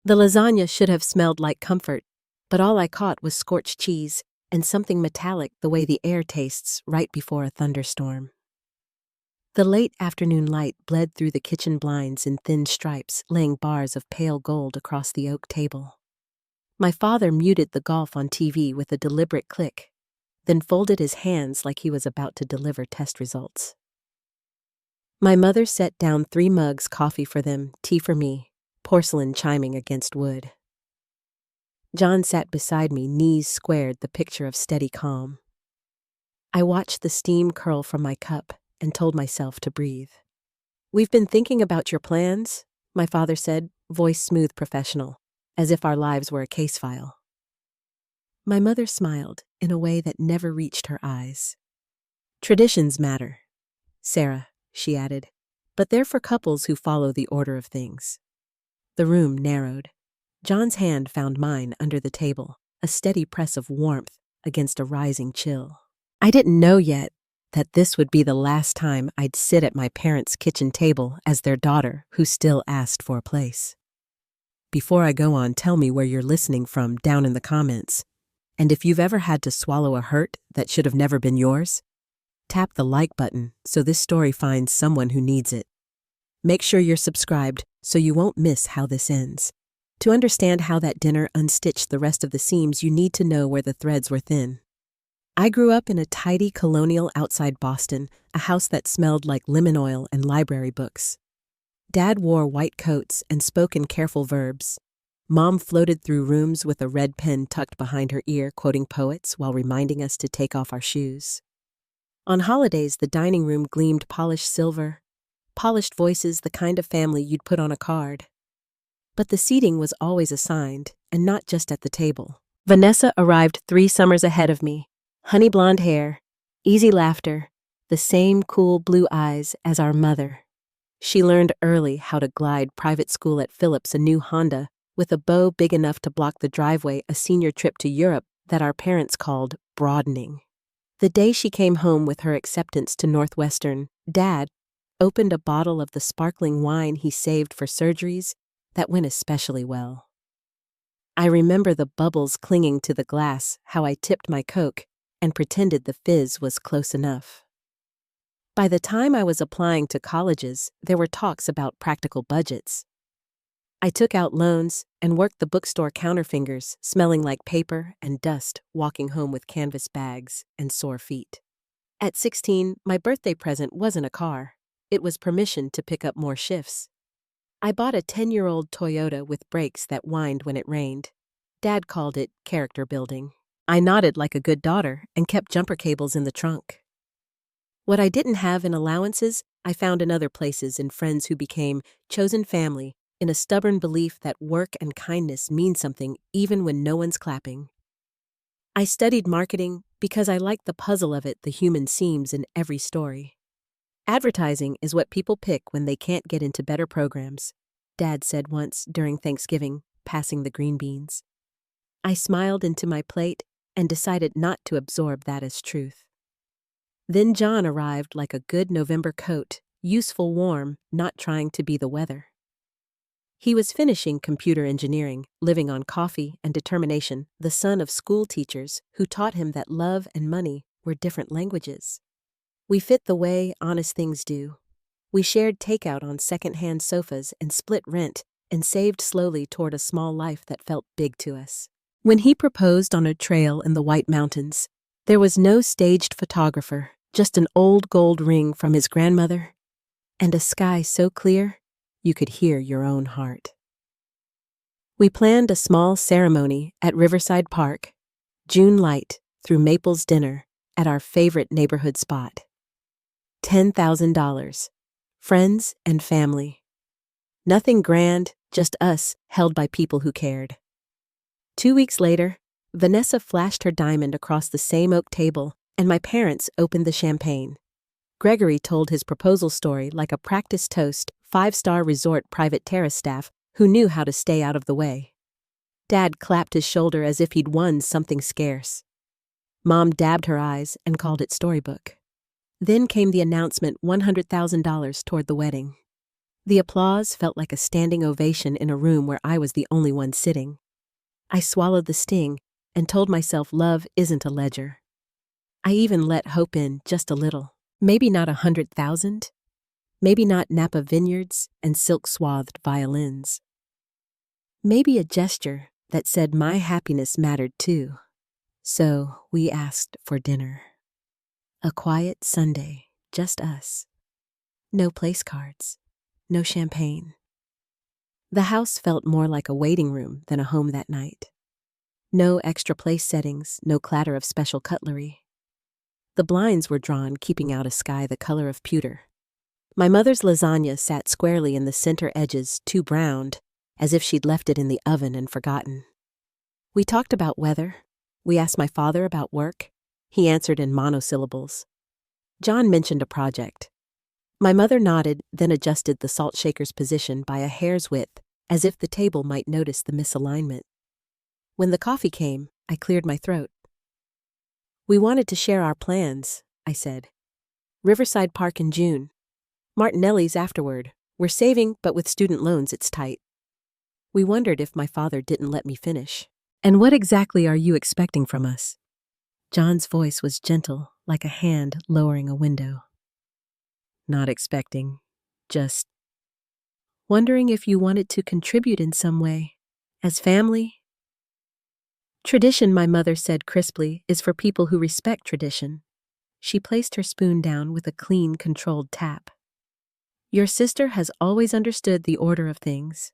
The lasagna should have smelled like comfort, but all I caught was scorched cheese and something metallic the way the air tastes right before a thunderstorm. The late afternoon light bled through the kitchen blinds in thin stripes, laying bars of pale gold across the oak table. My father muted the golf on TV with a deliberate click, then folded his hands like he was about to deliver test results. My mother set down 3 mugs, coffee for them, tea for me, porcelain chiming against wood. John sat beside me, knees squared, the picture of steady calm. I watched the steam curl from my cup and told myself to breathe. "We've been thinking about your plans," my father said, voice smooth, professional, as if our lives were a case file. My mother smiled in a way that never reached her eyes. "Traditions matter, Sarah," she added, "but they're for couples who follow the order of things." The room narrowed. John's hand found mine under the table, a steady press of warmth against a rising chill. I didn't know yet that this would be the last time I'd sit at my parents' kitchen table as their daughter who still asked for a place. Before I go on, tell me where you're listening from down in the comments. And if you've ever had to swallow a hurt that should have never been yours, tap the like button so this story finds someone who needs it. Make sure you're subscribed so you won't miss how this ends. To understand how that dinner unstitched the rest of the seams, you need to know where the threads were thin. I grew up in a tidy colonial outside Boston, a house that smelled like lemon oil and library books. Dad wore white coats and spoke in careful verbs. Mom floated through rooms with a red pen tucked behind her ear, quoting poets while reminding us to take off our shoes. On holidays, the dining room gleamed polished silver, polished voices, the kind of family you'd put on a card. But the seating was always assigned, and not just at the table. Vanessa arrived 3 summers ahead of me. Honey blonde hair, easy laughter, the same cool blue eyes as our mother. She learned early how to glide private school at Phillips, a new Honda, with a bow big enough to block the driveway, a senior trip to Europe that our parents called broadening. The day she came home with her acceptance to Northwestern, Dad opened a bottle of the sparkling wine he saved for surgeries that went especially well. I remember the bubbles clinging to the glass, how I tipped my Coke and pretended the fizz was close enough. By the time I was applying to colleges, there were talks about practical budgets. I took out loans and worked the bookstore counterfingers, smelling like paper and dust, walking home with canvas bags and sore feet. At 16, my birthday present wasn't a car. It was permission to pick up more shifts. I bought a 10-year-old Toyota with brakes that whined when it rained. Dad called it character building. I nodded like a good daughter and kept jumper cables in the trunk. What I didn't have in allowances, I found in other places, in friends who became chosen family, in a stubborn belief that work and kindness mean something even when no one's clapping. I studied marketing because I liked the puzzle of it, the human seams in every story. "Advertising is what people pick when they can't get into better programs," Dad said once during Thanksgiving, passing the green beans. I smiled into my plate and decided not to absorb that as truth. Then John arrived like a good November coat, useful, warm, not trying to be the weather. He was finishing computer engineering, living on coffee and determination, the son of school teachers who taught him that love and money were different languages. We fit the way honest things do. We shared takeout on second-hand sofas and split rent and saved slowly toward a small life that felt big to us. When he proposed on a trail in the White Mountains, there was no staged photographer, just an old gold ring from his grandmother and a sky so clear you could hear your own heart. We planned a small ceremony at Riverside Park, June light through Maple's dinner at our favorite neighborhood spot. $10,000. Friends and family. Nothing grand, just us, held by people who cared. 2 weeks later, Vanessa flashed her diamond across the same oak table, and my parents opened the champagne. Gregory told his proposal story like a practice toast, 5-star resort private terrace staff who knew how to stay out of the way. Dad clapped his shoulder as if he'd won something scarce. Mom dabbed her eyes and called it storybook. Then came the announcement, $100,000 toward the wedding. The applause felt like a standing ovation in a room where I was the only one sitting. I swallowed the sting and told myself love isn't a ledger. I even let hope in just a little. Maybe not 100,000. Maybe not Napa vineyards and silk-swathed violins. Maybe a gesture that said my happiness mattered too. So we asked for dinner. A quiet Sunday, just us. No place cards, no champagne. The house felt more like a waiting room than a home that night. No extra place settings, no clatter of special cutlery. The blinds were drawn, keeping out a sky the color of pewter. My mother's lasagna sat squarely in the center edges, too browned, as if she'd left it in the oven and forgotten. We talked about weather. We asked my father about work. He answered in monosyllables. John mentioned a project. My mother nodded, then adjusted the salt shaker's position by a hair's width, as if the table might notice the misalignment. When the coffee came, I cleared my throat. We wanted to share our plans, I said. Riverside Park in June. Martinelli's afterward. We're saving, but with student loans it's tight. We wondered if my father didn't let me finish. And what exactly are you expecting from us? John's voice was gentle, like a hand lowering a window. Not expecting, just wondering if you wanted to contribute in some way, as family. Tradition, my mother said crisply, is for people who respect tradition. She placed her spoon down with a clean, controlled tap. Your sister has always understood the order of things.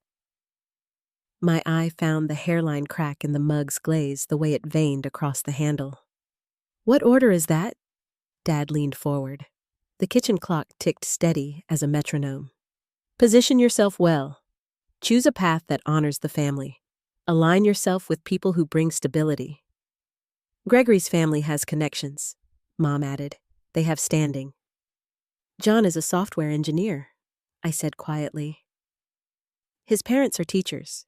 My eye found the hairline crack in the mug's glaze the way it veined across the handle. What order is that? Dad leaned forward. The kitchen clock ticked steady as a metronome. Position yourself well. Choose a path that honors the family. Align yourself with people who bring stability. Gregory's family has connections, Mom added. They have standing. John is a software engineer, I said quietly. His parents are teachers.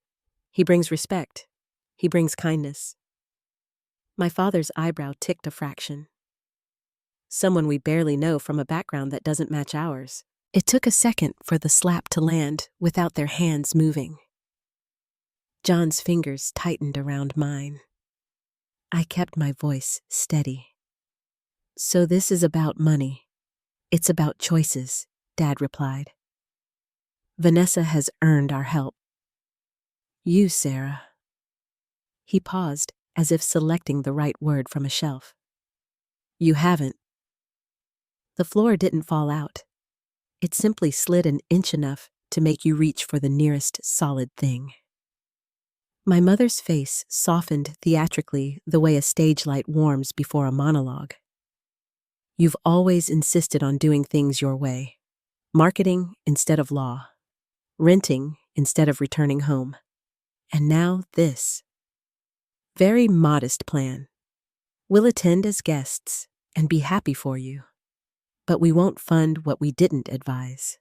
He brings respect. He brings kindness. My father's eyebrow ticked a fraction. Someone we barely know from a background that doesn't match ours. It took a second for the slap to land without their hands moving. John's fingers tightened around mine. I kept my voice steady. So this is about money. It's about choices, Dad replied. Vanessa has earned our help. You, Sarah. He paused, as if selecting the right word from a shelf. You haven't. The floor didn't fall out. It simply slid an inch enough to make you reach for the nearest solid thing. My mother's face softened theatrically the way a stage light warms before a monologue. You've always insisted on doing things your way. Marketing instead of law. Renting instead of returning home. And now this. Very modest plan. We'll attend as guests and be happy for you. But we won't fund what we didn't advise.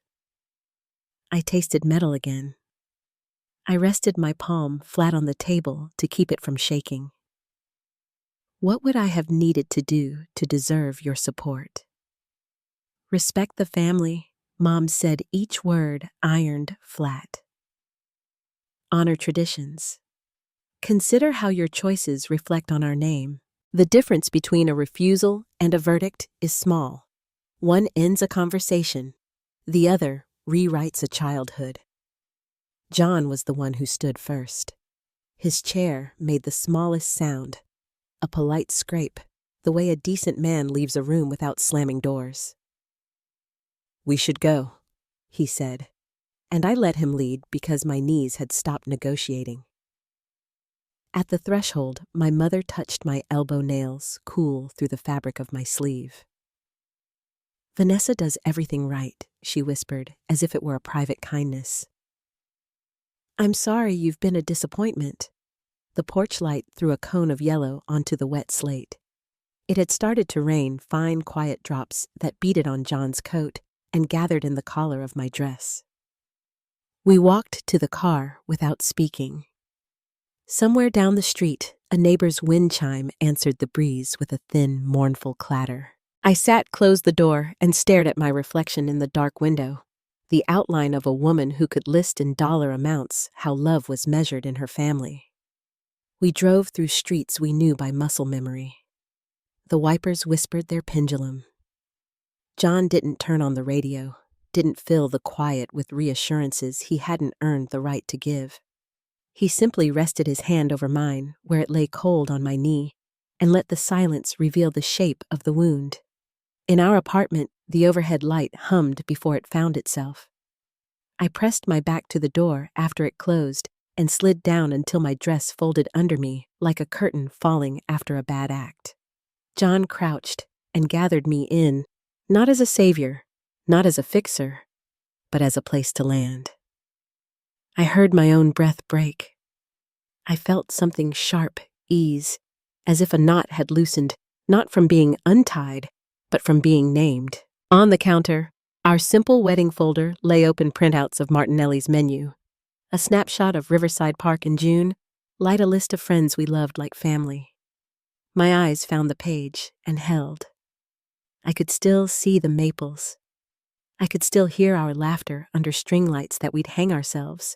I tasted metal again. I rested my palm flat on the table to keep it from shaking. What would I have needed to do to deserve your support? Respect the family, Mom said, each word ironed flat. Honor traditions. Consider how your choices reflect on our name. The difference between a refusal and a verdict is small. One ends a conversation. The other rewrites a childhood. John was the one who stood first. His chair made the smallest sound, a polite scrape, the way a decent man leaves a room without slamming doors. We should go, he said, and I let him lead because my knees had stopped negotiating. At the threshold, my mother touched my elbow nails, cool through the fabric of my sleeve. Vanessa does everything right, she whispered, as if it were a private kindness. I'm sorry you've been a disappointment. The porch light threw a cone of yellow onto the wet slate. It had started to rain, fine, quiet drops that beaded on John's coat and gathered in the collar of my dress. We walked to the car without speaking. Somewhere down the street, a neighbor's wind chime answered the breeze with a thin, mournful clatter. I closed the door, and stared at my reflection in the dark window. the outline of a woman who could list in dollar amounts how love was measured in her family. We drove through streets we knew by muscle memory. The wipers whispered their pendulum. John didn't turn on the radio, didn't fill the quiet with reassurances he hadn't earned the right to give. He simply rested his hand over mine, where it lay cold on my knee, and let the silence reveal the shape of the wound. In our apartment, the overhead light hummed before it found itself. I pressed my back to the door after it closed and slid down until my dress folded under me like a curtain falling after a bad act. John crouched and gathered me in, not as a savior, not as a fixer, but as a place to land. I heard my own breath break. I felt something sharp ease, as if a knot had loosened, not from being untied, but from being named. On the counter, our simple wedding folder lay open printouts of Martinelli's menu. A snapshot of Riverside Park in June, light a list of friends we loved like family. My eyes found the page and held. I could still see the maples. I could still hear our laughter under string lights that we'd hang ourselves.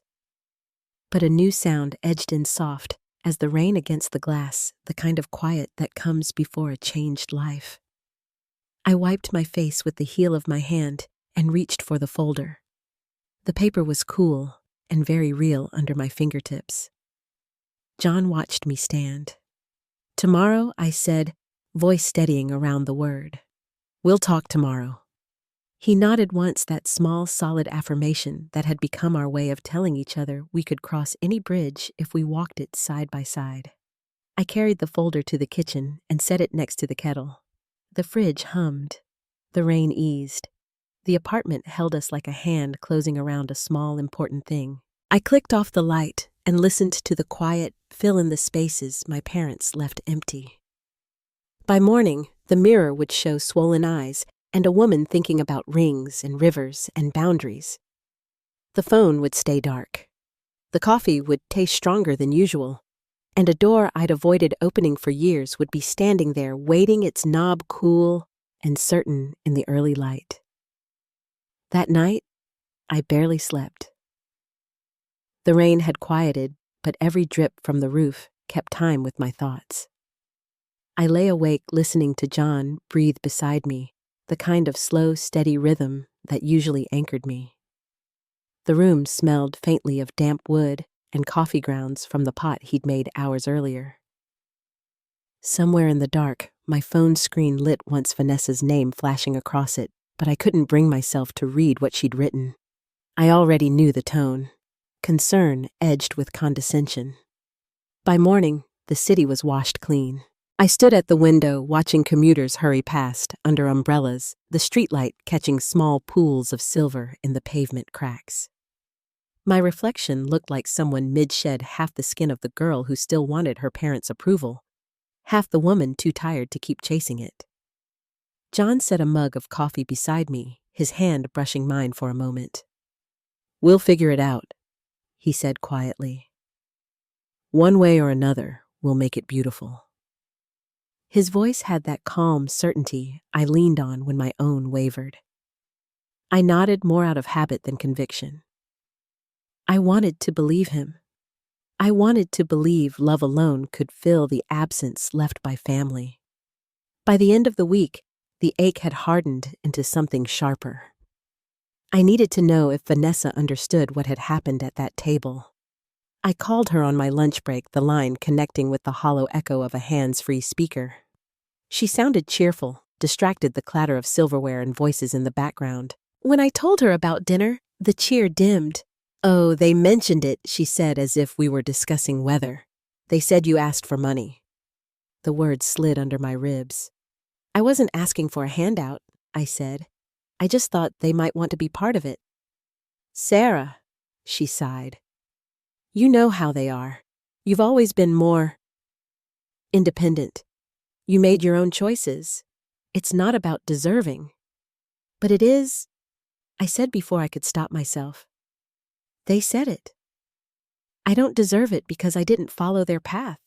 But a new sound edged in soft as the rain against the glass, the kind of quiet that comes before a changed life. I wiped my face with the heel of my hand and reached for the folder. The paper was cool and very real under my fingertips. John watched me stand. "Tomorrow," I said, voice steadying around the word. "We'll talk tomorrow." He nodded once, that small, solid affirmation that had become our way of telling each other we could cross any bridge if we walked it side by side. I carried the folder to the kitchen and set it next to the kettle. The fridge hummed. The rain eased. The apartment held us like a hand closing around a small, important thing. I clicked off the light and listened to the quiet fill in the spaces my parents left empty. By morning, the mirror would show swollen eyes and a woman thinking about rings and rivers and boundaries. The phone would stay dark. The coffee would taste stronger than usual, and a door I'd avoided opening for years would be standing there waiting its knob cool and certain in the early light. That night, I barely slept. The rain had quieted, but every drip from the roof kept time with my thoughts. I lay awake listening to John breathe beside me, the kind of slow, steady rhythm that usually anchored me. The room smelled faintly of damp wood and coffee grounds from the pot he'd made hours earlier. Somewhere in the dark, my phone screen lit once Vanessa's name flashing across it, but I couldn't bring myself to read what she'd written. I already knew the tone. Concern edged with condescension. By morning, the city was washed clean. I stood at the window watching commuters hurry past under umbrellas, the streetlight catching small pools of silver in the pavement cracks. My reflection looked like someone mid-shed half the skin of the girl who still wanted her parents' approval, half the woman too tired to keep chasing it. John set a mug of coffee beside me, his hand brushing mine for a moment. "We'll figure it out," he said quietly. "One way or another, we'll make it beautiful." His voice had that calm certainty I leaned on when my own wavered. I nodded more out of habit than conviction. I wanted to believe him. I wanted to believe love alone could fill the absence left by family. By the end of the week, the ache had hardened into something sharper. I needed to know if Vanessa understood what had happened at that table. I called her on my lunch break, the line connecting with the hollow echo of a hands-free speaker. She sounded cheerful, distracted the clatter of silverware and voices in the background. When I told her about dinner, the cheer dimmed. "Oh, they mentioned it," she said as if we were discussing weather. "They said you asked for money." The words slid under my ribs. "I wasn't asking for a handout," I said. "I just thought they might want to be part of it." "Sarah," she sighed. "You know how they are. You've always been more independent. You made your own choices. It's not about deserving." "But it is," I said before I could stop myself. "They said it. I don't deserve it because I didn't follow their path."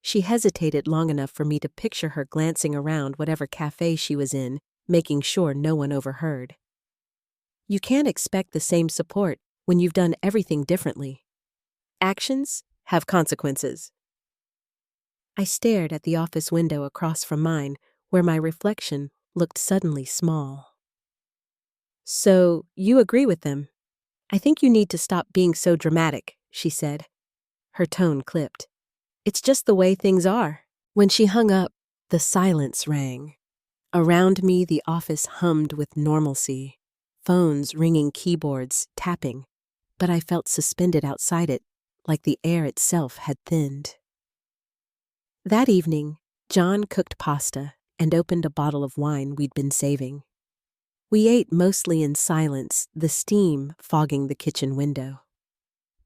She hesitated long enough for me to picture her glancing around whatever cafe she was in, making sure no one overheard. You can't expect the same support when you've done everything differently. Actions have consequences. I stared at the office window across from mine, where my reflection looked suddenly small. So, you agree with them? I think you need to stop being so dramatic, she said. Her tone clipped. It's just the way things are. When she hung up, the silence rang. Around me, the office hummed with normalcy. Phones ringing, keyboards tapping. But I felt suspended outside it, like the air itself had thinned. That evening, John cooked pasta and opened a bottle of wine we'd been saving. We ate mostly in silence, the steam fogging the kitchen window.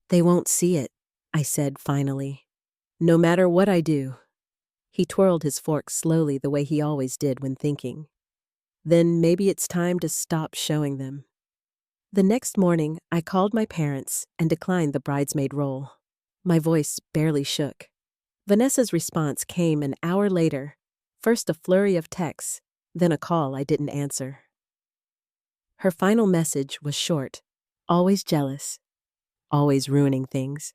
They won't see it, I said finally. No matter what I do. He twirled his fork slowly the way he always did when thinking. Then maybe it's time to stop showing them. The next morning, I called my parents and declined the bridesmaid role. My voice barely shook. Vanessa's response came an hour later, first a flurry of texts, then a call I didn't answer. Her final message was short, always jealous, always ruining things.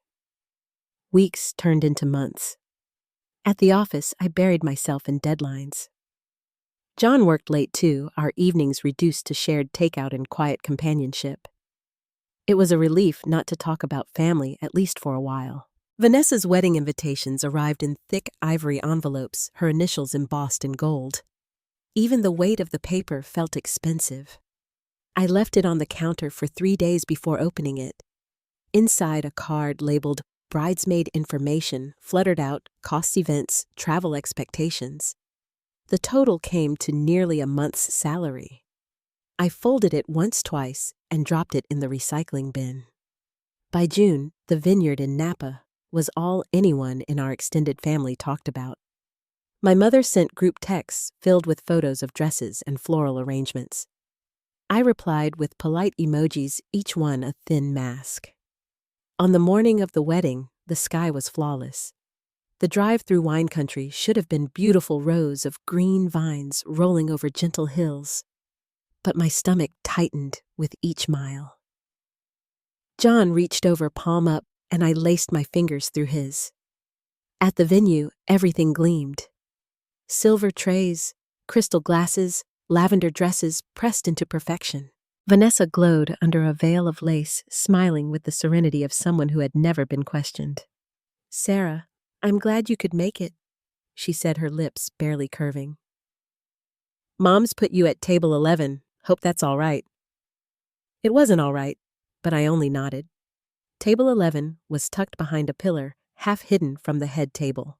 Weeks turned into months. At the office, I buried myself in deadlines. John worked late too, our evenings reduced to shared takeout and quiet companionship. It was a relief not to talk about family, at least for a while. Vanessa's wedding invitations arrived in thick ivory envelopes, her initials embossed in gold. Even the weight of the paper felt expensive. I left it on the counter for 3 days before opening it. Inside, a card labeled bridesmaid information fluttered out, costs, events, travel expectations. The total came to nearly a month's salary. I folded it twice and dropped it in the recycling bin. By June, the vineyard in Napa was all anyone in our extended family talked about. My mother sent group texts filled with photos of dresses and floral arrangements. I replied with polite emojis, each one a thin mask. On the morning of the wedding, the sky was flawless. The drive through wine country should have been beautiful rows of green vines rolling over gentle hills. But my stomach tightened with each mile. John reached over palm up, and I laced my fingers through his. At the venue, everything gleamed. Silver trays, crystal glasses, lavender dresses pressed into perfection. Vanessa glowed under a veil of lace, smiling with the serenity of someone who had never been questioned. "Sarah, I'm glad you could make it," she said, her lips barely curving. "Mom's put you at table 11. Hope that's all right." It wasn't all right, but I only nodded. Table 11 was tucked behind a pillar, half hidden from the head table.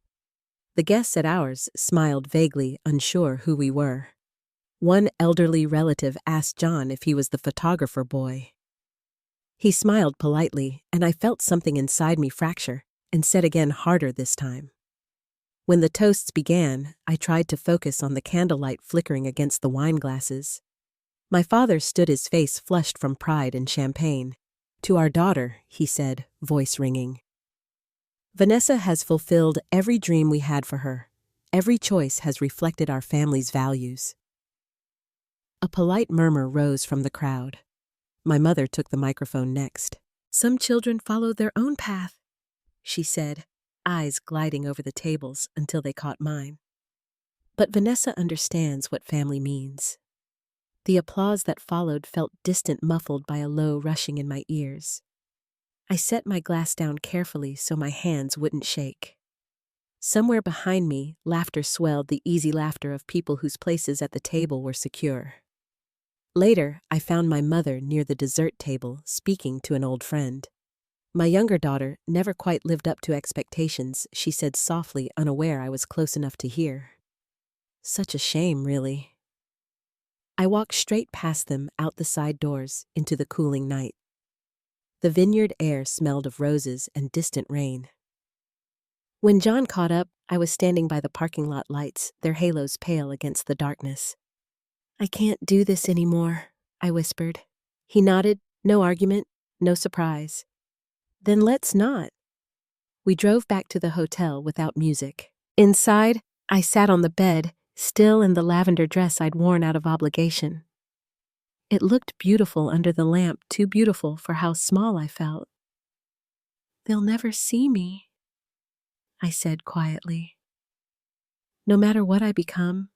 The guests at ours smiled vaguely, unsure who we were. One elderly relative asked John if he was the photographer boy. He smiled politely, and I felt something inside me fracture, and said again harder this time. When the toasts began, I tried to focus on the candlelight flickering against the wine glasses. My father stood, his face flushed from pride and champagne. "To our daughter," he said, voice ringing. "Vanessa has fulfilled every dream we had for her. Every choice has reflected our family's values." A polite murmur rose from the crowd. My mother took the microphone next. "Some children follow their own path," she said, eyes gliding over the tables until they caught mine. "But Vanessa understands what family means." The applause that followed felt distant, muffled by a low rushing in my ears. I set my glass down carefully so my hands wouldn't shake. Somewhere behind me, laughter swelled, the easy laughter of people whose places at the table were secure. Later, I found my mother near the dessert table, speaking to an old friend. My younger daughter never quite lived up to expectations, she said softly, unaware I was close enough to hear. Such a shame, really. I walked straight past them, out the side doors, into the cooling night. The vineyard air smelled of roses and distant rain. When John caught up, I was standing by the parking lot lights, their halos pale against the darkness. "I can't do this anymore," I whispered. He nodded, no argument, no surprise. "Then let's not." We drove back to the hotel without music. Inside, I sat on the bed, still in the lavender dress I'd worn out of obligation. It looked beautiful under the lamp, too beautiful for how small I felt. "They'll never see me," I said quietly. "No matter what I become,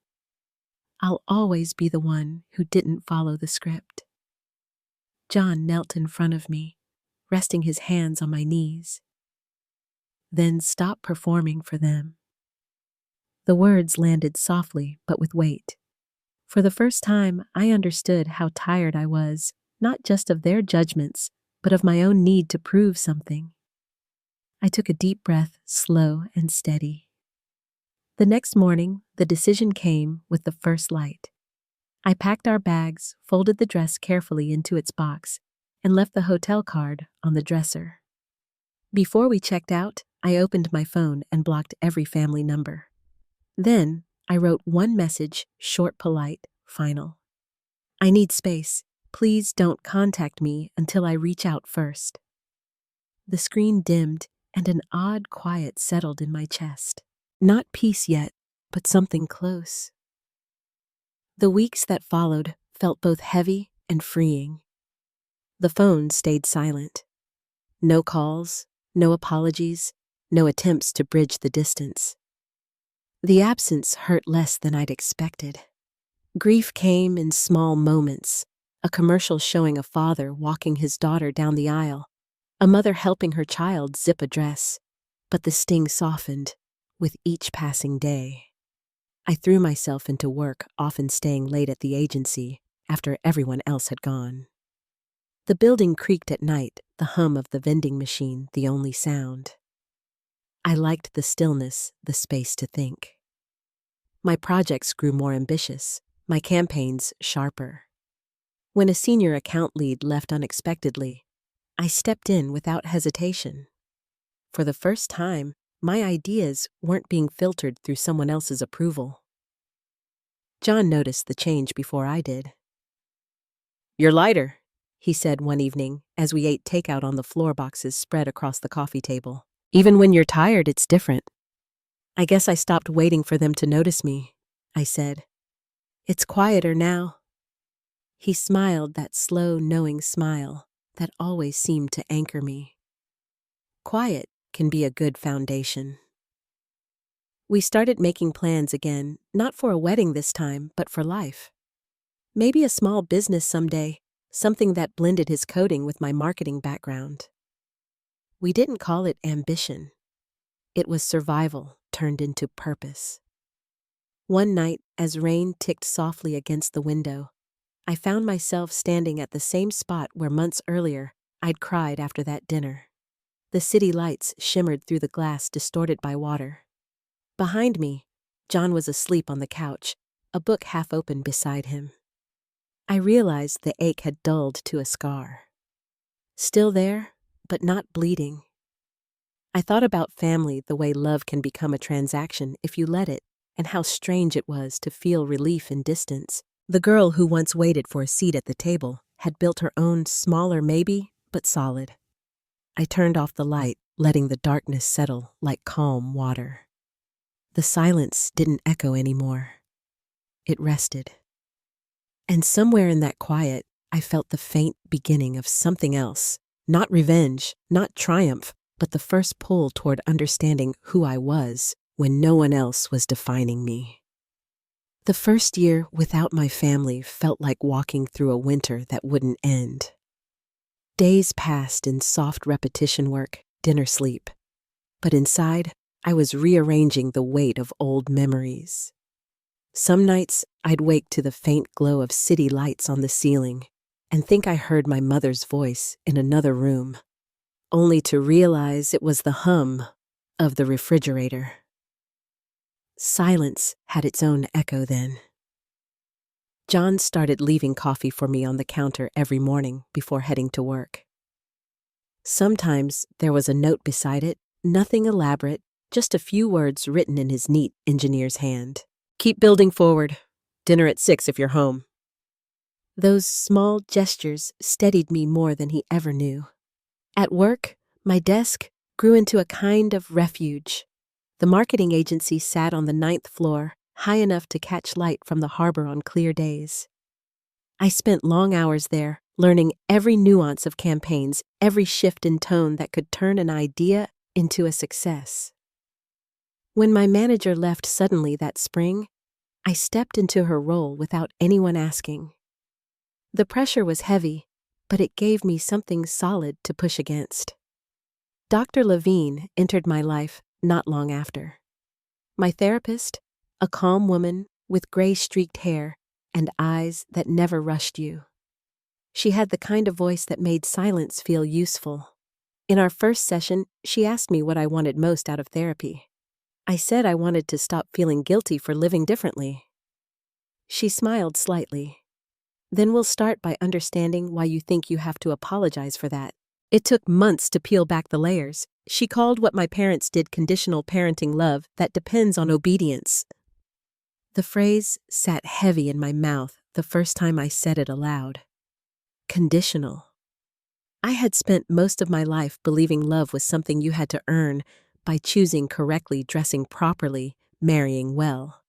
I'll always be the one who didn't follow the script." John knelt in front of me, resting his hands on my knees. "Then stop performing for them." The words landed softly but with weight. For the first time, I understood how tired I was, not just of their judgments, but of my own need to prove something. I took a deep breath, slow and steady. The next morning, the decision came with the first light. I packed our bags, folded the dress carefully into its box, and left the hotel card on the dresser. Before we checked out, I opened my phone and blocked every family number. Then, I wrote one message, short, polite, final. "I need space. Please don't contact me until I reach out first." The screen dimmed, and an odd quiet settled in my chest. Not peace yet, but something close. The weeks that followed felt both heavy and freeing. The phone stayed silent. No calls, no apologies, no attempts to bridge the distance. The absence hurt less than I'd expected. Grief came in small moments, a commercial showing a father walking his daughter down the aisle, a mother helping her child zip a dress, but the sting softened with each passing day. I threw myself into work, often staying late at the agency after everyone else had gone. The building creaked at night, the hum of the vending machine the only sound. I liked the stillness, the space to think. My projects grew more ambitious, my campaigns sharper. When a senior account lead left unexpectedly, I stepped in without hesitation. For the first time, my ideas weren't being filtered through someone else's approval. John noticed the change before I did. "You're lighter," he said one evening as we ate takeout on the floor boxes spread across the coffee table. "Even when you're tired, it's different." "I guess I stopped waiting for them to notice me," I said. "It's quieter now." He smiled, that slow, knowing smile that always seemed to anchor me. Quiet can be a good foundation. We started making plans again, not for a wedding this time, but for life. Maybe a small business someday, something that blended his coding with my marketing background. We didn't call it ambition. It was survival turned into purpose. One night, as rain ticked softly against the window, I found myself standing at the same spot where months earlier I'd cried after that dinner. The city lights shimmered through the glass distorted by water. Behind me, John was asleep on the couch, a book half open beside him. I realized the ache had dulled to a scar. Still there, but not bleeding. I thought about family, the way love can become a transaction if you let it, and how strange it was to feel relief in distance. The girl who once waited for a seat at the table had built her own, smaller maybe, but solid. I turned off the light, letting the darkness settle like calm water. The silence didn't echo anymore. It rested. And somewhere in that quiet, I felt the faint beginning of something else. Not revenge, not triumph, but the first pull toward understanding who I was when no one else was defining me. The first year without my family felt like walking through a winter that wouldn't end. Days passed in soft repetition work, dinner sleep. But inside, I was rearranging the weight of old memories. Some nights, I'd wake to the faint glow of city lights on the ceiling and think I heard my mother's voice in another room, only to realize it was the hum of the refrigerator. Silence had its own echo then. John started leaving coffee for me on the counter every morning before heading to work. Sometimes there was a note beside it, nothing elaborate, just a few words written in his neat engineer's hand. "Keep building forward. Dinner at 6 if you're home." Those small gestures steadied me more than he ever knew. At work, my desk grew into a kind of refuge. The marketing agency sat on the 9th floor, high enough to catch light from the harbor on clear days. I spent long hours there, learning every nuance of campaigns, every shift in tone that could turn an idea into a success. When my manager left suddenly that spring, I stepped into her role without anyone asking. The pressure was heavy, but it gave me something solid to push against. Dr. Levine entered my life not long after. My therapist, a calm woman with gray-streaked hair and eyes that never rushed you. She had the kind of voice that made silence feel useful. In our first session, she asked me what I wanted most out of therapy. I said I wanted to stop feeling guilty for living differently. She smiled slightly. Then we'll start by understanding why you think you have to apologize for that. It took months to peel back the layers. She called what my parents did conditional parenting love that depends on obedience. The phrase sat heavy in my mouth the first time I said it aloud. Conditional. I had spent most of my life believing love was something you had to earn by choosing correctly, dressing properly, marrying well.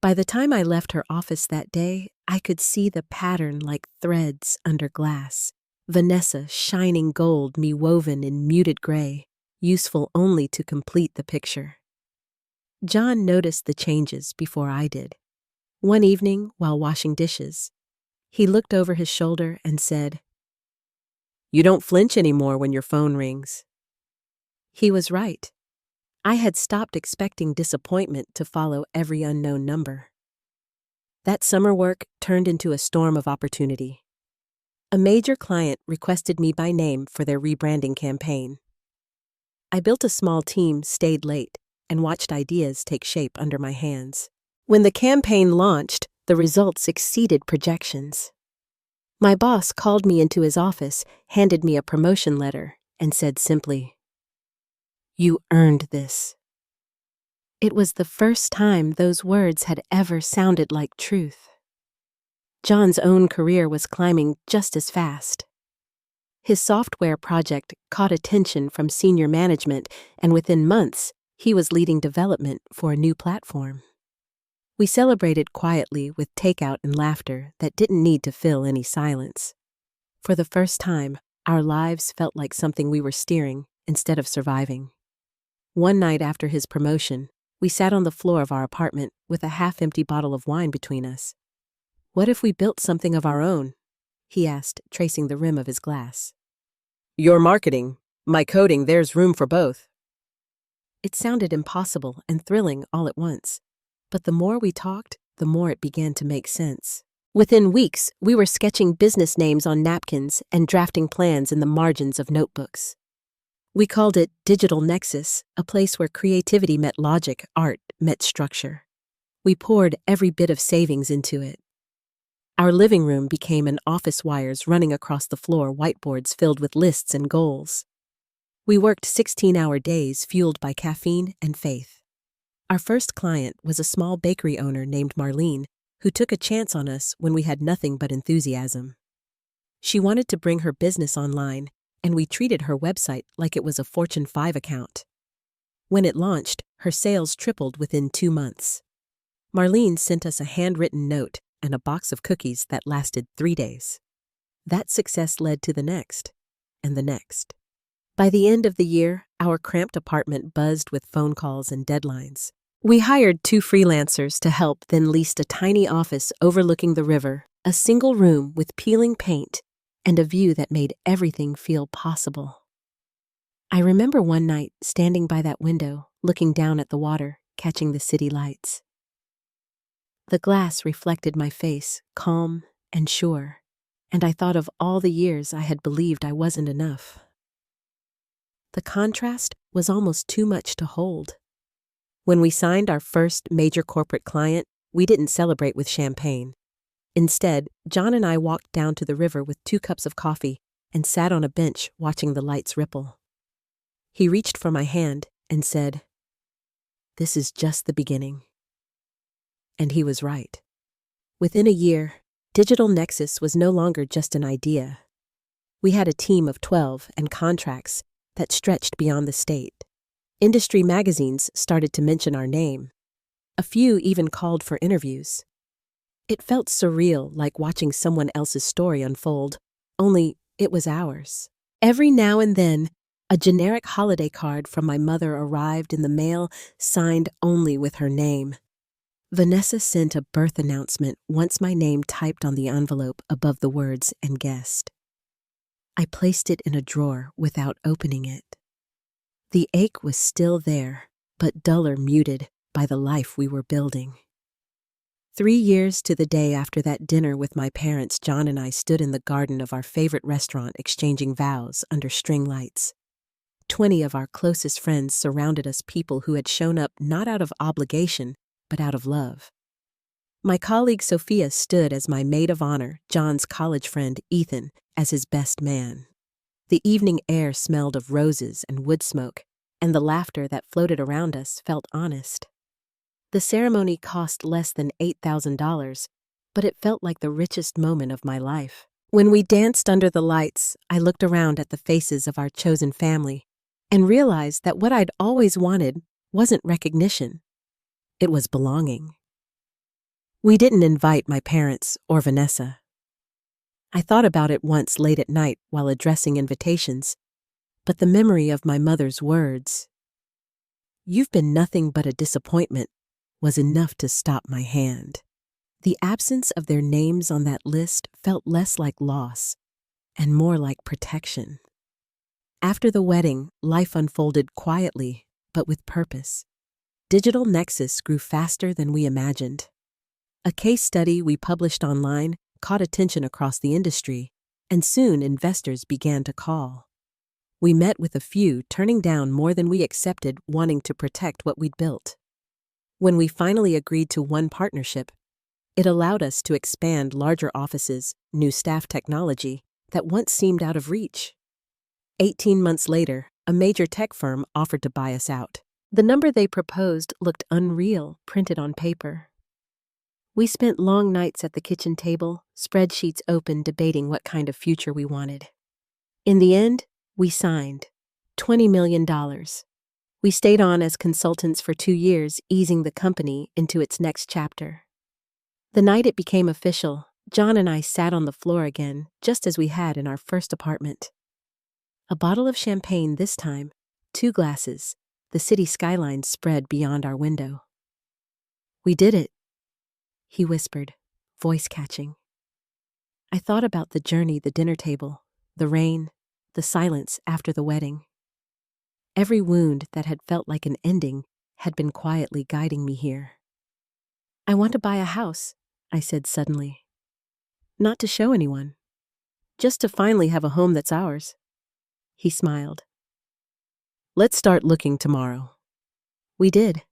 By the time I left her office that day, I could see the pattern like threads under glass. Vanessa, shining gold, me woven in muted gray, useful only to complete the picture. John noticed the changes before I did. One evening, while washing dishes, he looked over his shoulder and said, "You don't flinch anymore when your phone rings." He was right. I had stopped expecting disappointment to follow every unknown number. That summer work turned into a storm of opportunity. A major client requested me by name for their rebranding campaign. I built a small team, stayed late, and watched ideas take shape under my hands. When the campaign launched, the results exceeded projections. My boss called me into his office, handed me a promotion letter, and said simply, "You earned this." It was the first time those words had ever sounded like truth. John's own career was climbing just as fast. His software project caught attention from senior management, and within months, he was leading development for a new platform. We celebrated quietly with takeout and laughter that didn't need to fill any silence. For the first time, our lives felt like something we were steering instead of surviving. One night after his promotion, we sat on the floor of our apartment with a half-empty bottle of wine between us. "What if we built something of our own?" he asked, tracing the rim of his glass. "Your marketing, my coding, there's room for both." It sounded impossible and thrilling all at once, but the more we talked, the more it began to make sense. Within weeks, we were sketching business names on napkins and drafting plans in the margins of notebooks. We called it Digital Nexus, a place where creativity met logic, art met structure. We poured every bit of savings into it. Our living room became an office, wires running across the floor, whiteboards filled with lists and goals. We worked 16-hour days fueled by caffeine and faith. Our first client was a small bakery owner named Marlene, who took a chance on us when we had nothing but enthusiasm. She wanted to bring her business online, and we treated her website like it was a Fortune 5 account. When it launched, her sales tripled within 2 months. Marlene sent us a handwritten note and a box of cookies that lasted 3 days. That success led to the next, and the next. By the end of the year, our cramped apartment buzzed with phone calls and deadlines. We hired 2 freelancers to help, then leased a tiny office overlooking the river, a single room with peeling paint, and a view that made everything feel possible. I remember one night standing by that window, looking down at the water, catching the city lights. The glass reflected my face, calm and sure, and I thought of all the years I had believed I wasn't enough. The contrast was almost too much to hold. When we signed our first major corporate client, we didn't celebrate with champagne. Instead, John and I walked down to the river with 2 cups of coffee and sat on a bench watching the lights ripple. He reached for my hand and said, "This is just the beginning." And he was right. Within a year, Digital Nexus was no longer just an idea. We had a team of 12 and contracts that stretched beyond the state. Industry magazines started to mention our name. A few even called for interviews. It felt surreal, like watching someone else's story unfold, only it was ours. Every now and then, a generic holiday card from my mother arrived in the mail, signed only with her name. Vanessa sent a birth announcement once my name typed on the envelope above the words "and guest." I placed it in a drawer without opening it. The ache was still there, but duller muted by the life we were building. 3 years to the day after that dinner with my parents, John and I stood in the garden of our favorite restaurant exchanging vows under string lights. 20 of our closest friends surrounded us, people who had shown up not out of obligation, but out of love. My colleague Sophia stood as my maid of honor, John's college friend Ethan as his best man. The evening air smelled of roses and wood smoke, and the laughter that floated around us felt honest. The ceremony cost less than $8,000, but it felt like the richest moment of my life. When we danced under the lights, I looked around at the faces of our chosen family and realized that what I'd always wanted wasn't recognition. It was belonging. We didn't invite my parents or Vanessa. I thought about it once late at night while addressing invitations, but the memory of my mother's words, "You've been nothing but a disappointment," was enough to stop my hand. The absence of their names on that list felt less like loss and more like protection. After the wedding, life unfolded quietly, but with purpose. Digital Nexus grew faster than we imagined. A case study we published online caught attention across the industry, and soon investors began to call. We met with a few, turning down more than we accepted, wanting to protect what we'd built. When we finally agreed to one partnership, it allowed us to expand larger offices, new staff, technology that once seemed out of reach. 18 months later, a major tech firm offered to buy us out. The number they proposed looked unreal, printed on paper. We spent long nights at the kitchen table, spreadsheets open, debating what kind of future we wanted. In the end, we signed $20 million. We stayed on as consultants for 2 years, easing the company into its next chapter. The night it became official, John and I sat on the floor again, just as we had in our first apartment. A bottle of champagne this time, 2 glasses, the city skyline spread beyond our window. "We did it," he whispered, voice catching. I thought about the journey, the dinner table, the rain, the silence after the wedding. Every wound that had felt like an ending had been quietly guiding me here. "I want to buy a house," I said suddenly. "Not to show anyone, just to finally have a home that's ours." He smiled. "Let's start looking tomorrow." We did.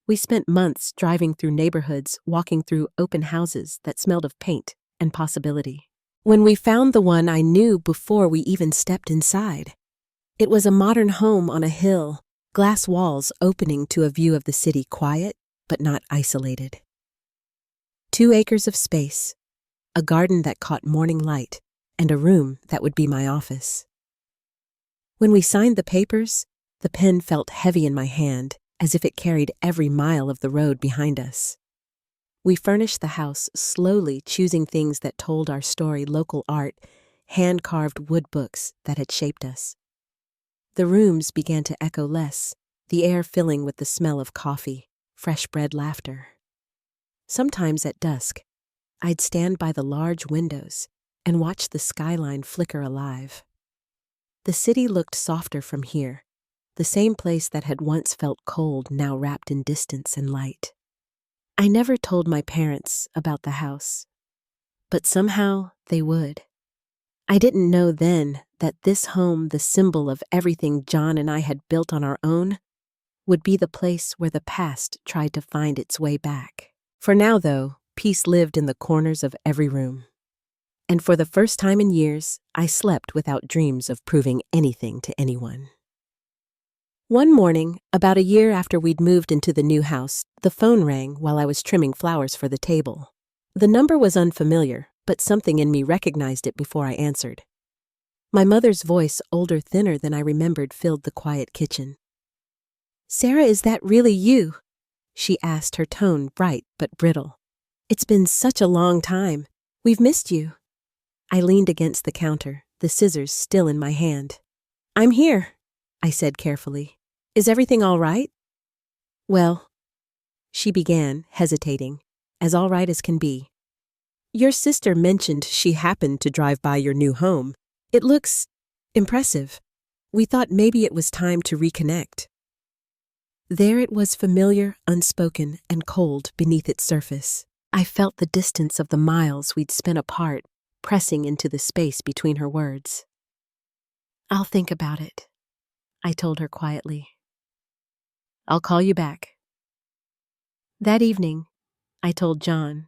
We spent months driving through neighborhoods, walking through open houses that smelled of paint and possibility. When we found the one, I knew before we even stepped inside. It was a modern home on a hill, glass walls opening to a view of the city, quiet but not isolated. 2 acres of space, a garden that caught morning light, and a room that would be my office. When we signed the papers, the pen felt heavy in my hand, as if it carried every mile of the road behind us. We furnished the house slowly, choosing things that told our story: local art, hand-carved wood books that had shaped us. The rooms began to echo less, the air filling with the smell of coffee, fresh bread, laughter. Sometimes at dusk, I'd stand by the large windows and watch the skyline flicker alive. The city looked softer from here, the same place that had once felt cold now wrapped in distance and light. I never told my parents about the house, but somehow they would. I didn't know then that this home, the symbol of everything John and I had built on our own, would be the place where the past tried to find its way back. For now, though, peace lived in the corners of every room. And for the first time in years, I slept without dreams of proving anything to anyone. One morning, about a year after we'd moved into the new house, the phone rang while I was trimming flowers for the table. The number was unfamiliar, but something in me recognized it before I answered. My mother's voice, older, thinner than I remembered, filled the quiet kitchen. "Sarah, is that really you?" she asked, her tone bright but brittle. It's been such a long time. We've missed you. I leaned against the counter, the scissors still in my hand. I'm here, I said carefully. Is everything all right? Well, she began, hesitating, as all right as can be. Your sister mentioned she happened to drive by your new home. It looks impressive. We thought maybe it was time to reconnect. There it was, familiar, unspoken, and cold beneath its surface. I felt the distance of the miles we'd spent apart, pressing into the space between her words. I'll think about it, I told her quietly. I'll call you back. That evening, I told John.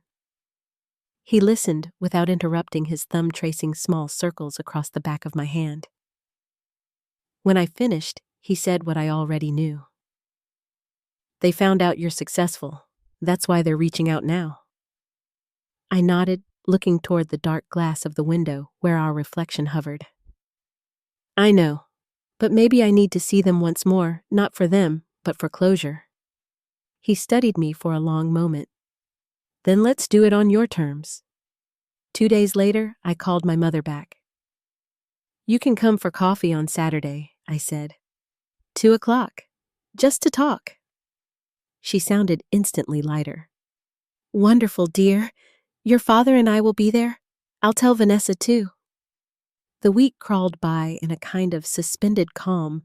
He listened without interrupting, his thumb tracing small circles across the back of my hand. When I finished, he said what I already knew. They found out you're successful. That's why they're reaching out now. I nodded, looking toward the dark glass of the window where our reflection hovered. I know, but maybe I need to see them once more, not for them, but for closure. He studied me for a long moment. Then let's do it on your terms. 2 days later, I called my mother back. You can come for coffee on Saturday, I said. 2 o'clock, just to talk. She sounded instantly lighter. Wonderful, dear. Your father and I will be there. I'll tell Vanessa too. The week crawled by in a kind of suspended calm.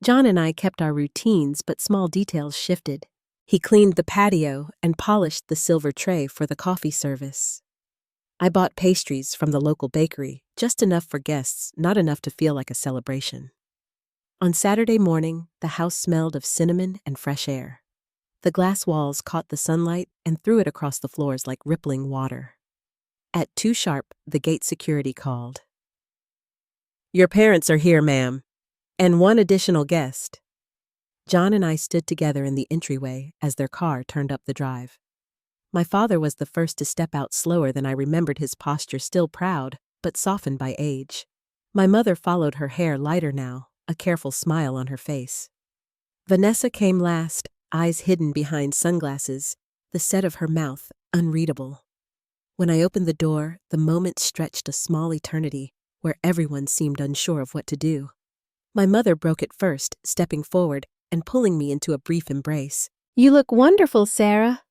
John and I kept our routines, but small details shifted. He cleaned the patio and polished the silver tray for the coffee service. I bought pastries from the local bakery, just enough for guests, not enough to feel like a celebration. On Saturday morning, the house smelled of cinnamon and fresh air. The glass walls caught the sunlight and threw it across the floors like rippling water. At 2 sharp, the gate security called. Your parents are here, ma'am, and 1 additional guest. John and I stood together in the entryway as their car turned up the drive. My father was the first to step out, slower than I remembered, his posture still proud, but softened by age. My mother followed, her hair lighter now, a careful smile on her face. Vanessa came last, eyes hidden behind sunglasses, the set of her mouth unreadable. When I opened the door, the moment stretched a small eternity, where everyone seemed unsure of what to do. My mother broke it first, stepping forward and pulling me into a brief embrace. You look wonderful, Sarah,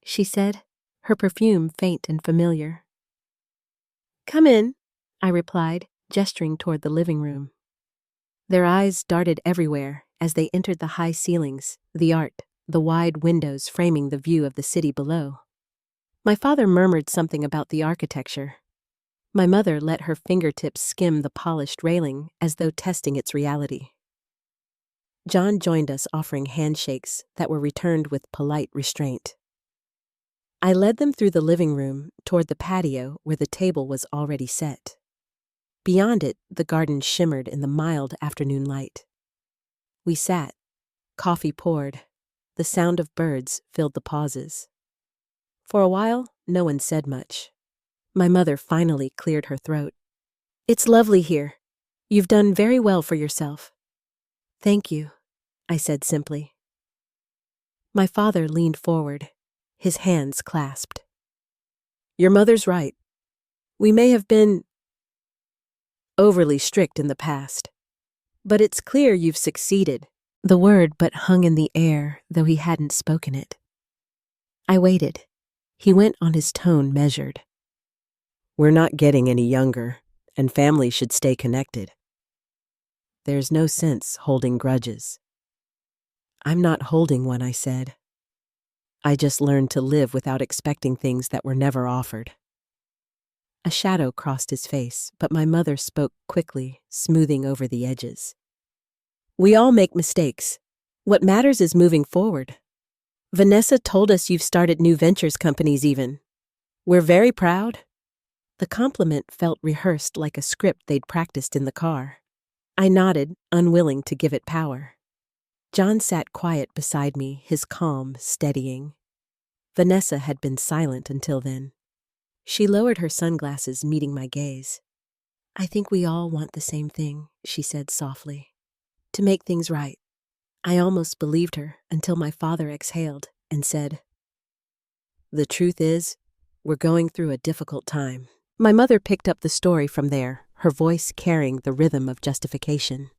she said, her perfume faint and familiar. Come in, I replied, gesturing toward the living room. Their eyes darted everywhere as they entered the high ceilings, the art, the wide windows framing the view of the city below. My father murmured something about the architecture. My mother let her fingertips skim the polished railing as though testing its reality. John joined us, offering handshakes that were returned with polite restraint. I led them through the living room toward the patio where the table was already set. Beyond it, the garden shimmered in the mild afternoon light. We sat, coffee poured, the sound of birds filled the pauses. For a while, no one said much. My mother finally cleared her throat. It's lovely here. You've done very well for yourself. Thank you, I said simply. My father leaned forward, his hands clasped. Your mother's right. We may have been overly strict in the past, but it's clear you've succeeded. The word but hung in the air, though he hadn't spoken it. I waited. He went on, his tone measured. We're not getting any younger, and families should stay connected. There's no sense holding grudges. I'm not holding one, I said. I just learned to live without expecting things that were never offered. A shadow crossed his face, but my mother spoke quickly, smoothing over the edges. We all make mistakes. What matters is moving forward. Vanessa told us you've started new ventures companies even. We're very proud. The compliment felt rehearsed, like a script they'd practiced in the car. I nodded, unwilling to give it power. John sat quiet beside me, his calm steadying. Vanessa had been silent until then. She lowered her sunglasses, meeting my gaze. I think we all want the same thing, she said softly. To make things right. I almost believed her until my father exhaled and said, The truth is, we're going through a difficult time. My mother picked up the story from there, her voice carrying the rhythm of justification.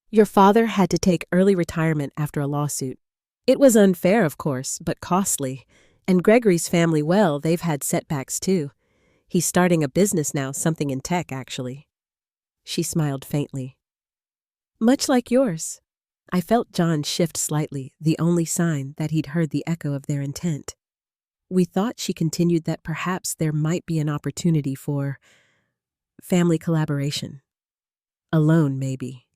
Your father had to take early retirement after a lawsuit. It was unfair, of course, but costly. And Gregory's family, well, they've had setbacks too. He's starting a business now, something in tech, actually. She smiled faintly. Much like yours. I felt John shift slightly, the only sign that he'd heard the echo of their intent. We thought, she continued, that perhaps there might be an opportunity for family collaboration. Alone, maybe.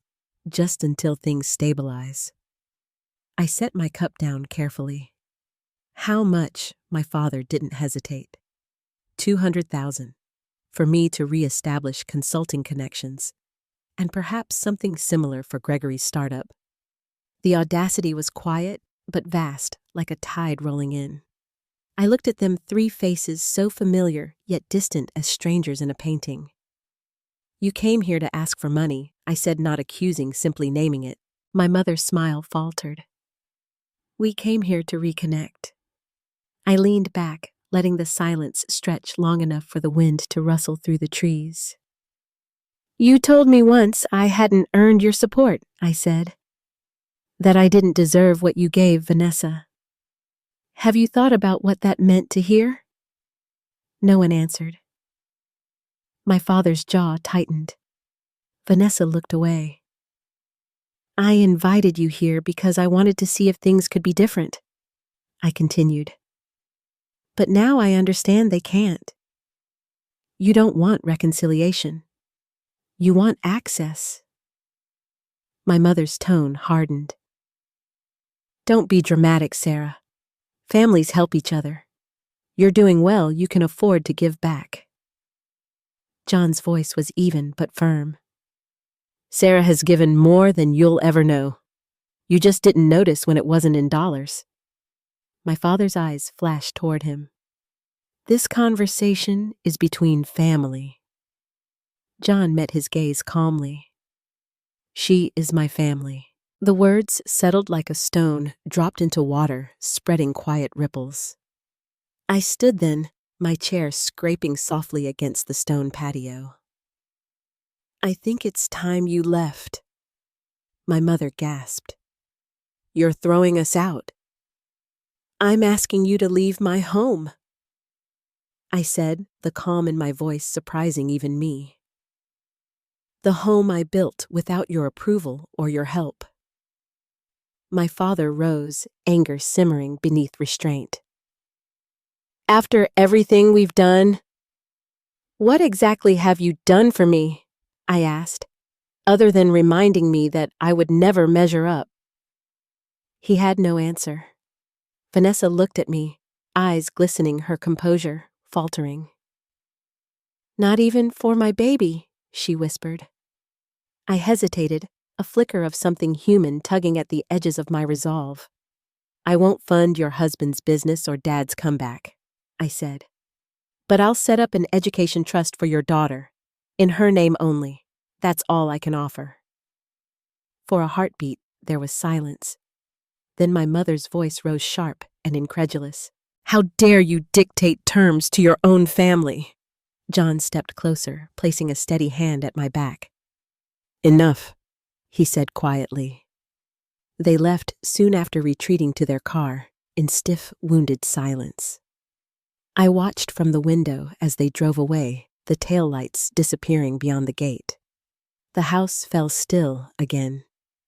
Just until things stabilize. I set my cup down carefully. How much? My father didn't hesitate. 200,000. For me to re-establish consulting connections, and perhaps something similar for Gregory's startup. The audacity was quiet, but vast, like a tide rolling in. I looked at them, 3 faces so familiar, yet distant as strangers in a painting. You came here to ask for money, I said, not accusing, simply naming it. My mother's smile faltered. We came here to reconnect. I leaned back, letting the silence stretch long enough for the wind to rustle through the trees. You told me once I hadn't earned your support, I said. That I didn't deserve what you gave Vanessa. Have you thought about what that meant to hear? No one answered. My father's jaw tightened. Vanessa looked away. I invited you here because I wanted to see if things could be different, I continued. But now I understand they can't. You don't want reconciliation. You want access. My mother's tone hardened. Don't be dramatic, Sarah. Families help each other. You're doing well, you can afford to give back. John's voice was even but firm. Sarah has given more than you'll ever know. You just didn't notice when it wasn't in dollars. My father's eyes flashed toward him. This conversation is between family. John met his gaze calmly. She is my family. The words settled like a stone, dropped into water, spreading quiet ripples. I stood then, my chair scraping softly against the stone patio. I think it's time you left. My mother gasped. You're throwing us out. I'm asking you to leave my home, I said, the calm in my voice surprising even me. The home I built without your approval or your help. My father rose, anger simmering beneath restraint. After everything we've done? What exactly have you done for me? I asked, other than reminding me that I would never measure up. He had no answer. Vanessa looked at me, eyes glistening, her composure faltering. Not even for my baby, she whispered. I hesitated, a flicker of something human tugging at the edges of my resolve. I won't fund your husband's business or Dad's comeback, I said. But I'll set up an education trust for your daughter, in her name only. That's all I can offer. For a heartbeat, there was silence. Then my mother's voice rose sharp and incredulous. How dare you dictate terms to your own family? John stepped closer, placing a steady hand at my back. Enough, he said quietly. They left soon after, retreating to their car, in stiff, wounded silence. I watched from the window as they drove away, the taillights disappearing beyond the gate. The house fell still again,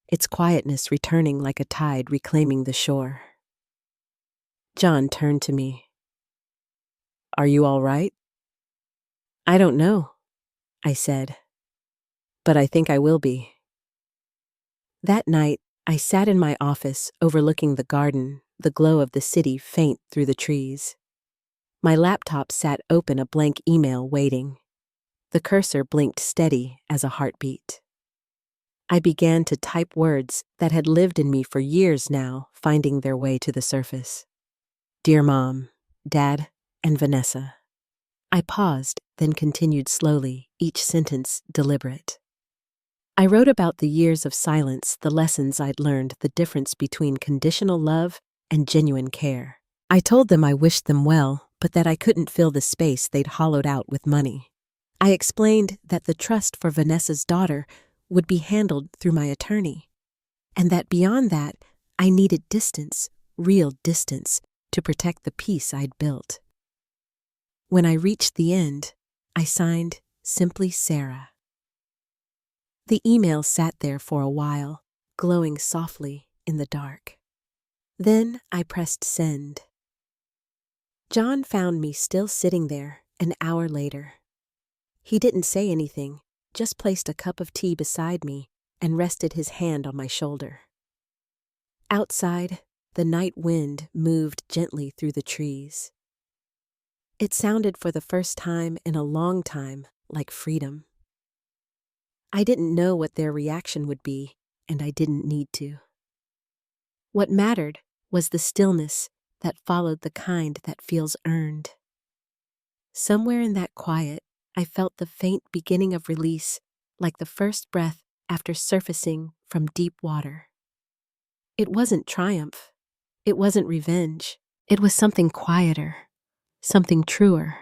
its quietness returning like a tide reclaiming the shore. John turned to me. Are you all right? I don't know, I said. But I think I will be. That night, I sat in my office overlooking the garden, the glow of the city faint through the trees. My laptop sat open, a blank email waiting. The cursor blinked steady as a heartbeat. I began to type words that had lived in me for years now, finding their way to the surface. Dear Mom, Dad, and Vanessa. I paused, then continued slowly, each sentence deliberate. I wrote about the years of silence, the lessons I'd learned, the difference between conditional love and genuine care. I told them I wished them well, but that I couldn't fill the space they'd hollowed out with money. I explained that the trust for Vanessa's daughter would be handled through my attorney, and that beyond that, I needed distance, real distance, to protect the peace I'd built. When I reached the end, I signed simply Sarah. The email sat there for a while, glowing softly in the dark. Then I pressed send. John found me still sitting there an hour later. He didn't say anything, just placed a cup of tea beside me and rested his hand on my shoulder. Outside, the night wind moved gently through the trees. It sounded for the first time in a long time like freedom. I didn't know what their reaction would be, and I didn't need to. What mattered was the stillness that followed the kind that feels earned. Somewhere in that quiet, I felt the faint beginning of release, like the first breath after surfacing from deep water. It wasn't triumph. It wasn't revenge. It was something quieter, something truer.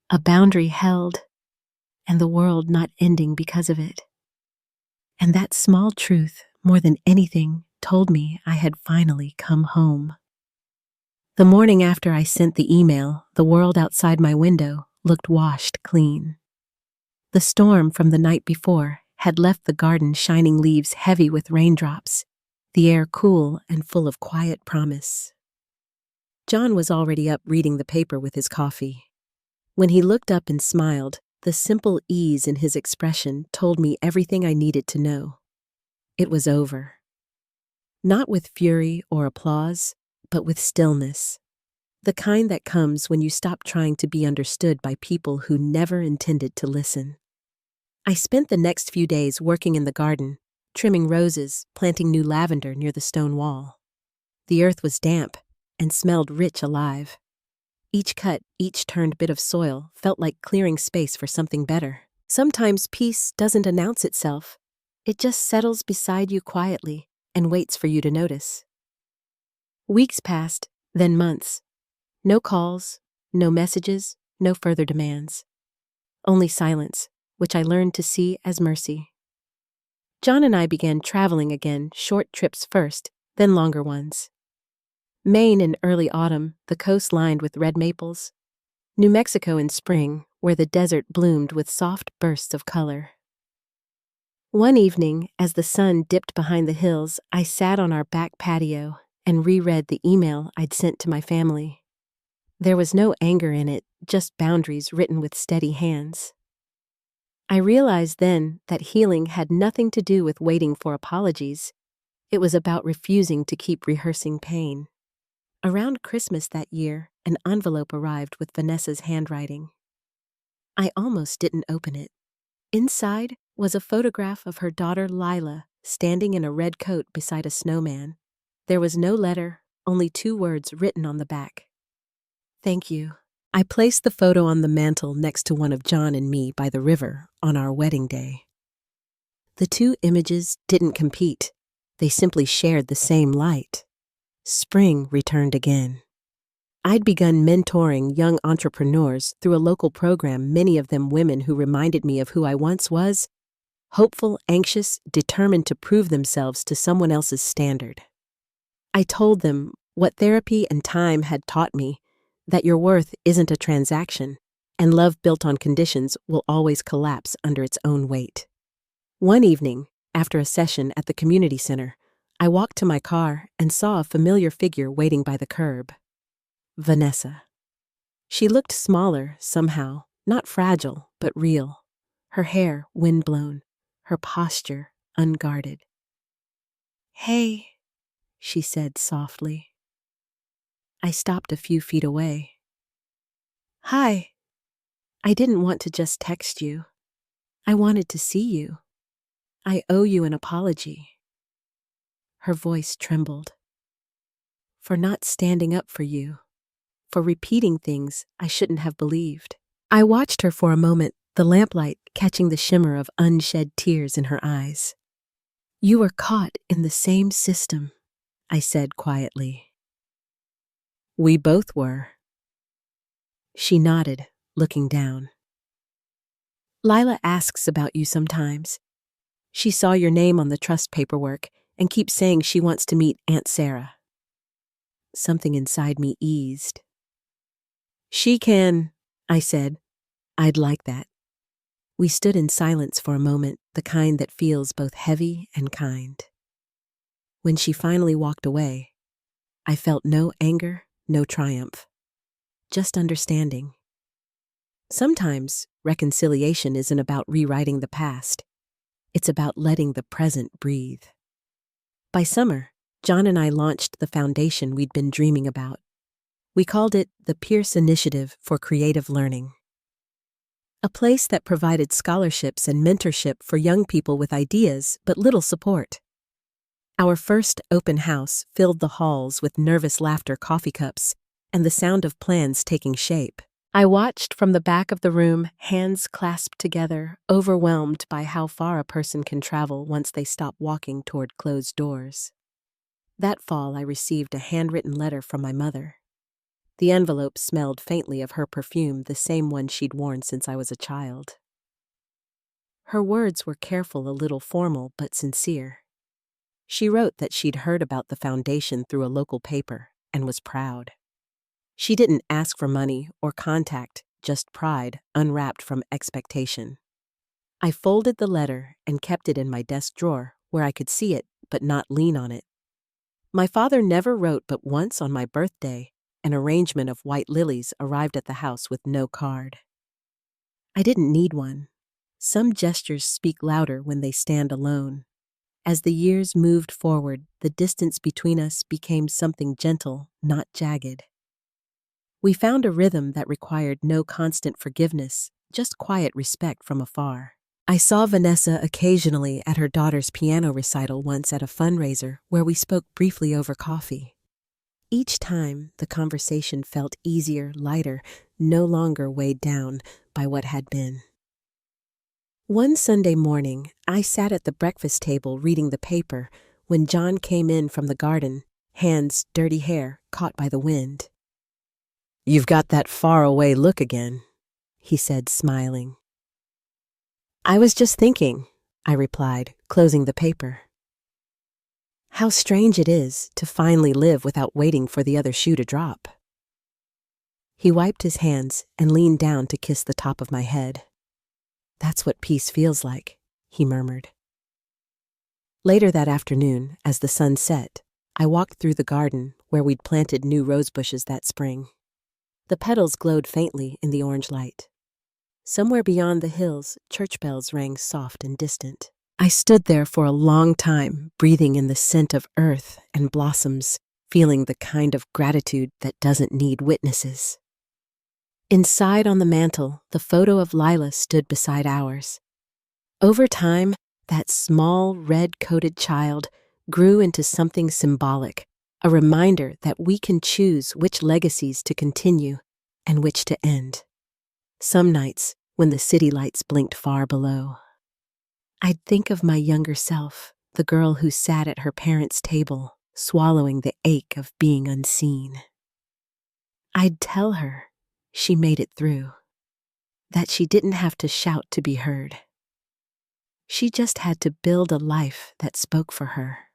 A boundary held, and the world not ending because of it. And that small truth, more than anything, told me I had finally come home. The morning after I sent the email, the world outside my window looked washed clean. The storm from the night before had left the garden shining leaves heavy with raindrops, the air cool and full of quiet promise. John was already up reading the paper with his coffee. When he looked up and smiled, the simple ease in his expression told me everything I needed to know. It was over. Not with fury or applause, but with stillness. The kind that comes when you stop trying to be understood by people who never intended to listen. I spent the next few days working in the garden, trimming roses, planting new lavender near the stone wall. The earth was damp and smelled rich alive. Each cut, each turned bit of soil felt like clearing space for something better. Sometimes peace doesn't announce itself. It just settles beside you quietly and waits for you to notice. Weeks passed, then months. No calls, no messages, no further demands. Only silence, which I learned to see as mercy. John and I began traveling again, short trips first, then longer ones. Maine in early autumn, the coast lined with red maples. New Mexico in spring, where the desert bloomed with soft bursts of color. One evening, as the sun dipped behind the hills, I sat on our back patio and reread the email I'd sent to my family. There was no anger in it, just boundaries written with steady hands. I realized then that healing had nothing to do with waiting for apologies. It was about refusing to keep rehearsing pain. Around Christmas that year, an envelope arrived with Vanessa's handwriting. I almost didn't open it. Inside was a photograph of her daughter Lila standing in a red coat beside a snowman. There was no letter, only 2 words written on the back. Thank you. I placed the photo on the mantel next to one of John and me by the river on our wedding day. The 2 images didn't compete. They simply shared the same light. Spring returned again. I'd begun mentoring young entrepreneurs through a local program, many of them women who reminded me of who I once was, hopeful, anxious, determined to prove themselves to someone else's standard. I told them what therapy and time had taught me, that your worth isn't a transaction, and love built on conditions will always collapse under its own weight. One evening, after a session at the community center, I walked to my car and saw a familiar figure waiting by the curb. Vanessa. She looked smaller, somehow, not fragile, but real. Her hair windblown, her posture unguarded. "Hey," she said softly. I stopped a few feet away. "Hi. I didn't want to just text you. I wanted to see you. I owe you an apology." Her voice trembled. "For not standing up for you. For repeating things I shouldn't have believed." I watched her for a moment, the lamplight catching the shimmer of unshed tears in her eyes. "You were caught in the same system," I said quietly. We both were. She nodded, looking down. Lila asks about you sometimes. She saw your name on the trust paperwork and keeps saying she wants to meet Aunt Sarah. Something inside me eased. She can, I said. I'd like that. We stood in silence for a moment, the kind that feels both heavy and kind. When she finally walked away, I felt no anger, no triumph, just understanding. Sometimes reconciliation isn't about rewriting the past. It's about letting the present breathe. By summer, John and I launched the foundation we'd been dreaming about. We called it the Pierce Initiative for Creative Learning. A place that provided scholarships and mentorship for young people with ideas but little support. Our first open house filled the halls with nervous laughter coffee cups and the sound of plans taking shape. I watched from the back of the room, hands clasped together, overwhelmed by how far a person can travel once they stop walking toward closed doors. That fall, I received a handwritten letter from my mother. The envelope smelled faintly of her perfume, the same one she'd worn since I was a child. Her words were careful, a little formal, but sincere. She wrote that she'd heard about the foundation through a local paper and was proud. She didn't ask for money or contact, just pride unwrapped from expectation. I folded the letter and kept it in my desk drawer where I could see it but not lean on it. My father never wrote, but once on my birthday, an arrangement of white lilies arrived at the house with no card. I didn't need one. Some gestures speak louder when they stand alone. As the years moved forward, the distance between us became something gentle, not jagged. We found a rhythm that required no constant forgiveness, just quiet respect from afar. I saw Vanessa occasionally at her daughter's piano recital once at a fundraiser where we spoke briefly over coffee. Each time, the conversation felt easier, lighter, no longer weighed down by what had been. One Sunday morning, I sat at the breakfast table reading the paper when John came in from the garden, hands, dirty hair, caught by the wind. "You've got that far-away look again," he said, smiling. "I was just thinking," I replied, closing the paper. How strange it is to finally live without waiting for the other shoe to drop. He wiped his hands and leaned down to kiss the top of my head. "That's what peace feels like," he murmured. Later that afternoon, as the sun set, I walked through the garden where we'd planted new rose bushes that spring. The petals glowed faintly in the orange light. Somewhere beyond the hills, church bells rang soft and distant. I stood there for a long time, breathing in the scent of earth and blossoms, feeling the kind of gratitude that doesn't need witnesses. Inside on the mantel, the photo of Lila stood beside ours. Over time, that small, red-coated child grew into something symbolic, a reminder that we can choose which legacies to continue and which to end. Some nights, when the city lights blinked far below, I'd think of my younger self, the girl who sat at her parents' table, swallowing the ache of being unseen. I'd tell her she made it through, that she didn't have to shout to be heard. She just had to build a life that spoke for her.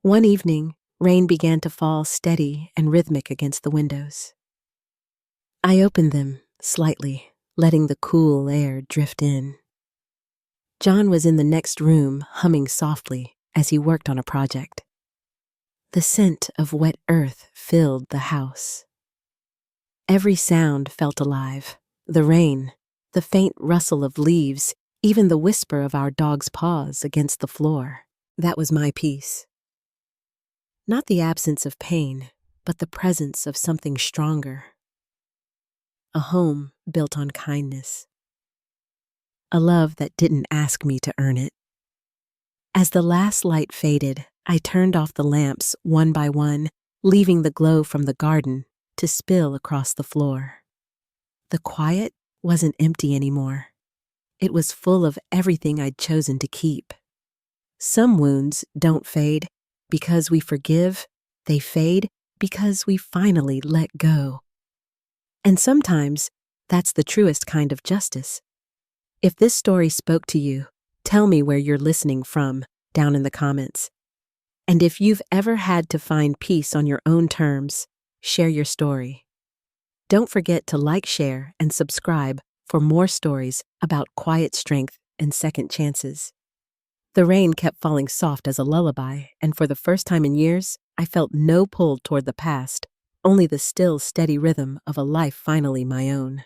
One evening, rain began to fall steady and rhythmic against the windows. I opened them slightly, letting the cool air drift in. John was in the next room, humming softly as he worked on a project. The scent of wet earth filled the house. Every sound felt alive. The rain, the faint rustle of leaves, even the whisper of our dog's paws against the floor. That was my peace. Not the absence of pain, but the presence of something stronger. A home built on kindness. A love that didn't ask me to earn it. As the last light faded, I turned off the lamps one by one, leaving the glow from the garden to spill across the floor. The quiet wasn't empty anymore. It was full of everything I'd chosen to keep. Some wounds don't fade because we forgive. They fade because we finally let go. And sometimes that's the truest kind of justice. If this story spoke to you, tell me where you're listening from down in the comments. And if you've ever had to find peace on your own terms, share your story. Don't forget to like, share, and subscribe for more stories about quiet strength and second chances. The rain kept falling soft as a lullaby, and for the first time in years, I felt no pull toward the past, only the still, steady rhythm of a life finally my own.